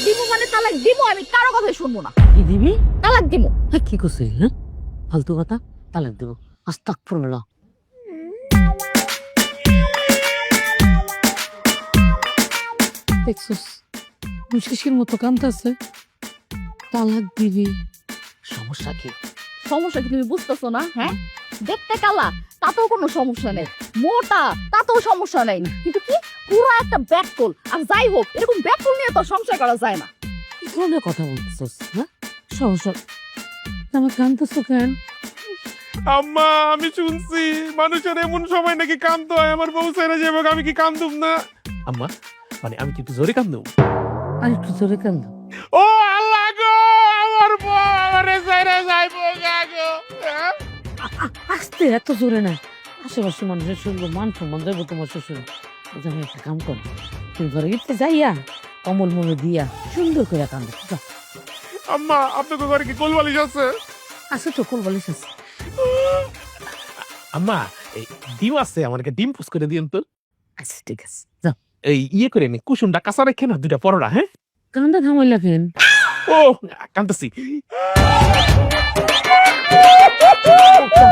দিব মানে তালাক দিব, আমি কারো কথা শুনবো না। কি দিবি? তালাক দিব। হ্যাঁ কি করছিস? হ্যাঁ ফালতু কথা। তালাক দেবো? আস্তাগফিরুল্লাহ। দেখছিস শিশির মতো কাঁদতেছে। তালাক দিবি? সমস্যা কি? সমস্যা কি তুমি বুঝতেছো না? হ্যাঁ, দেখতে কালা তাতেও কোনো সমস্যা নেই, মোটা তাতেও সমস্যা নেই, কিন্তু কি পুরো একটা ব্যাককল। আর যাই হোক, এরকম ব্যাককল নিয়ে তো সংসার করা যায় না। কি ধরনের কথা বলতেছিস? হ্যাঁ সমস্যা? আমার কাঁদতেছো কেন? আম্মা আমি শুনছি মানুষের এমন সময় নাকি কান্দতে হয়, আমার বউ ছেড়ে যাবে, আমি কি কান্দুম না? আম্মা মানে আমি কি একটু জোরে কান্দুম? আর একটু জোরে কান্দ। ও আল্লাহ গো, আমার বউ আমারে ছেড়ে যাইবো গো। আস্তে, এত জোরে না। আশেপাশে মানুষের শুনবো, মান সম্মান দেবো তোমার শ্বশুর। আমি একটা কাম কর, তুই ঘরে গিয়ে যাইয়া কমল মনে দিয়া সুন্দর করে কান্দ। আম্মা আপনার ঘরে কি কোলবালিশ আছে? আছে তো, কোল বলিস আছে। আম্মা এই ডিম আছে, আমাকে ডিম পোস্ট করে দিন তো। আচ্ছা ঠিক আছে, যাও। এই ইয়ে করে নি, কুসুমটা কাঁচা রেখে না দুইটা পরোটা। হ্যাঁ কান্দা থামাইলা কেন? ও কান্দতেছি।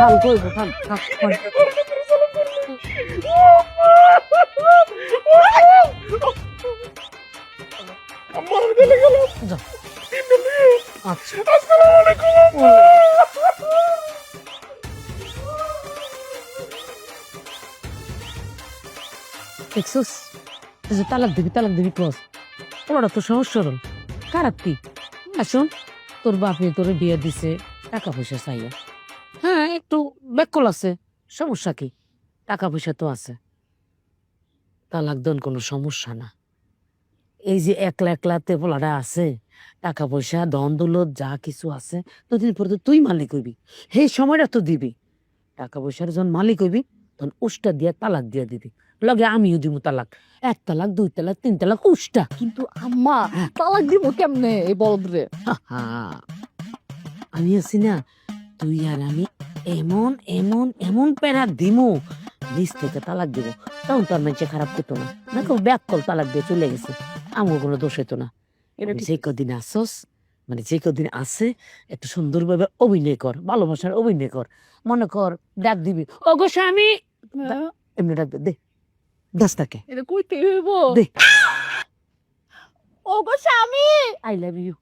হাল করবো, হাল আম্মা আমি চলে গেলাম। যাও। আচ্ছা আসসালামু আলাইকুম আম্মা। দেখছিস, এই যে তালাক দিবি ক্রস, ওরা তো সহজ সরল। খারাপ কি? আসুন, তোর বাপে তোরে বিয়ে দিছে টাকা পয়সা চাইয়া। হ্যাঁ একটু ব্যাকল আছে, সমস্যা কি? টাকা পয়সা তো আছে, তালাক দেন কোনো সমস্যা না। এই যে একলা একলাতে পোলাটা আছে, টাকা পয়সা ধন দৌলত যা কিছু আছে, দুদিন পরে তো তুই মালিক হইবি। সেই সময়টা তো দিবি। টাকা পয়সার যখন মালিক হইবি তখন উষ্টা দিয়া তালাক দিয়া দিবি। লগে আমিও দিব তালাক, 1 তালাক 2 তালাক 3 তালাক উষ্টা। কিন্তু আম্মা তালাক দিব কেমনে এই বলদরে? হা, আমি আছি না, তুই আর আমি এমন এমন এমন প্যারা দিমু, নিজ থেকে তালাক দিব। তখন তোর মানুষে খারাপ করতো না, না কেউ ব্যাক কল তালাক দিয়ে চলে গেছে, আমার কোনো দোষ হইতো না। যে কদিন আসস, মানে যে কদিন আছে, একটু সুন্দরভাবে অভিনয় কর, ভালোবাসার অভিনয় কর। মনে কর ডাক দিবি, ও গো স্বামী, এমনি ডাকবে, দে দাসটাকে এটা কইতে হইব? দে, ও গো স্বামী, I love you,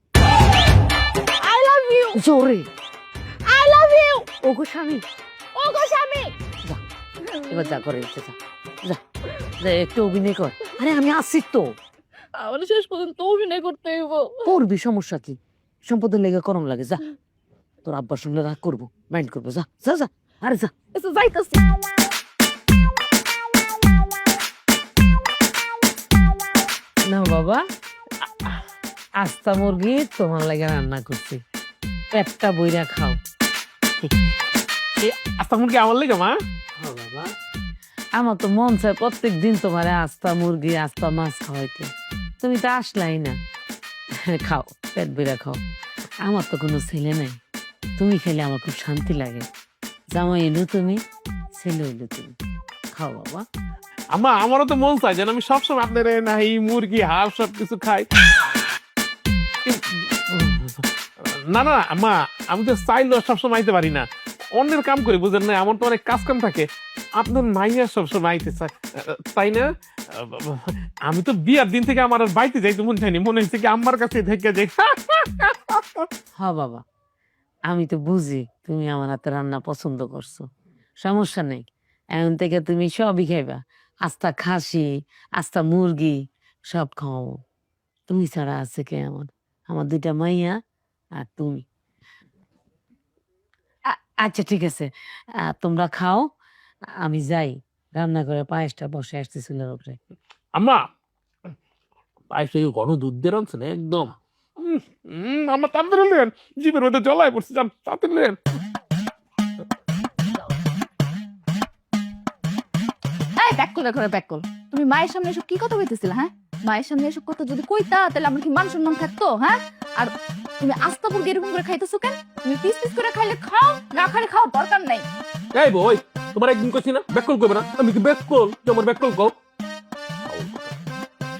I love you, জোরে, আই লাভ ইউ, ও গো স্বামী। ও গো স্বামী। এবার যা করে যা, যা যা, একটু অভিনয় কর। আরে আমি আসি তো। আমার শেষ পর্যন্ত অভিনয় করতে হইব। করবি, সমস্যা কি? সম্পদের লেগে করম লাগে, যা। তোর আব্বার সঙ্গে রাগ করবো, মাইন্ড করবো, যা যা যা, আরে যা। আচ্ছা যাইতাছি। না বাবা, আস্তা মুরগি তোমার লাগে রান্না করছি, পেটটা বইরা খাও। আস্তা মুরগি আমার লেগে মা? বাবা, আমার তো মন চায় প্রত্যেক দিন তোমার আস্তা মুরগি আস্তা মাছ খাওয়াইতে, তুমি তো আসলাই না। খাও, পেট বইরা খাও। আমার তো কোনো ছেলে নাই, তুমি খেলে আমার খুব শান্তি লাগে। জামাই এলো তুমি, ছেলে এলো তুমি, খাও বাবা। আম্মা আমারও তো মন চাই যেন আমি সবসময় আপনার নাই মুরগি হাঁস সবকিছু খাই। না না আম্মা, আমি তো চাইলেও সবসময় আইতে পারি না, অন্যের কাম করি বুঝেন না, আমার তো অনেক কাজ কাম থাকে। আপনার মাইয়া সবসময় আইতে চায়, তাই না? আমি তো বিয়ার দিন থেকে আমার আর বাড়িতে যাইতে মন চাইনি, মনে হচ্ছে কি আম্মার কাছে থেকে যাই। হ্যাঁ বাবা, আমি তো বুঝি তুমি আমার হাতে রান্না পছন্দ করছো, সমস্যা নেই। এখন থেকে তুমি সবই খাইবা, আস্তা খাসি আস্তা মুরগি সব খাওয়াবো। তুমি ছাড়া আছে কে আমার? আমার 2টা মাইয়া আর তুমি। আচ্ছা ঠিক আছে, তোমরা খাও, আমি যাই রান্না করে পায়েসটা বসে আসতে চুলের উপরে। আম্মা পায়েসটা ঘন দুধ দিয়ে রাঁধছে না একদম। আমার তাড়াতাড়ি লেন, জিভের মধ্যে জলায় পড়ছে, যান তাড়াতাড়ি লেন। এই ব্যাককল করে ব্যাককল, তুমি মায়ের সামনে এসব কি কথা কইতেছিলা? হ্যাঁ, মায়ের সামনে এসব কথা যদি কইতা তাহলে আমার কি মান সম্মান থাকতো? হ্যাঁ, আর তুমি আস্তা মুরগি এরকম করে খাইতেছো কেন? তুমি পিস পিস করে খাইলে খাও, না খাইলে খাও, দরকার নাই। এই বই, তোমার একদিন কইছি না ব্যাককল করবে না, আমি কি ব্যাককল? তোমার ব্যাককল কও।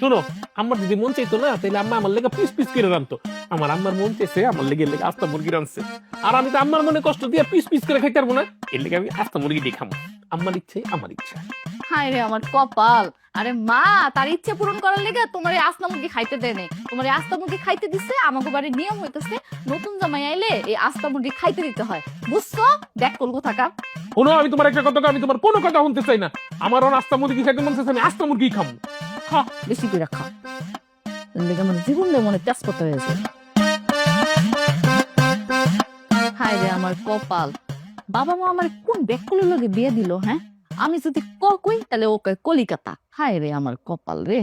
শুনো, আমার যদি মন চাইতো না তাহলে আম্মা আমার লেগে পিস পিস করে রাখতো। আমার আম্মার মন চাইছে, আমার লেগে আস্তা মুরগি রাঁধছে। আর আমি তো আম্মার মনে কষ্ট দিয়ে পিস পিস করে খাইতে পারবো না, এর লেগে আমি আস্তা মুরগি দিয়ে খাবো। আম্মার ইচ্ছে আমার ইচ্ছা। হায় রে আমার কপাল। আরে মা তার ইচ্ছে পূরণ করার লেগে তোমার এই আস্তা মুরগি খাইতে দেয় নাই। তোমার এই আস্তা মুরগি খাইতে দিচ্ছে, আমাকে বাড়ির নিয়ম হইতেছে নতুন জামাই আইলে এই আস্তা মুরগি খাইতে দিতে হয়, বুঝছো? দেখ কলগো থাকা। শোনো, আমি তোমার একটা কথা কই, আমি তোমার কোনো কথা শুনতে চাই না। আমারও আস্তা মুরগি খাইতে মন চাইছে, আমি আস্তা মুরগি খাবো। খা বেশি করে খা, এর লেগে আমার জীবন মনে তেজপাতা হয়েছে। হায় রে আমার কপাল। বাবা মা আমার কোন ব্যাকুলের লগে বিয়ে দিল, হ্যাঁ? আমি যদি ক কই তাহলে ও কয় কলিকাতা। হায় রে আমার কপাল রে।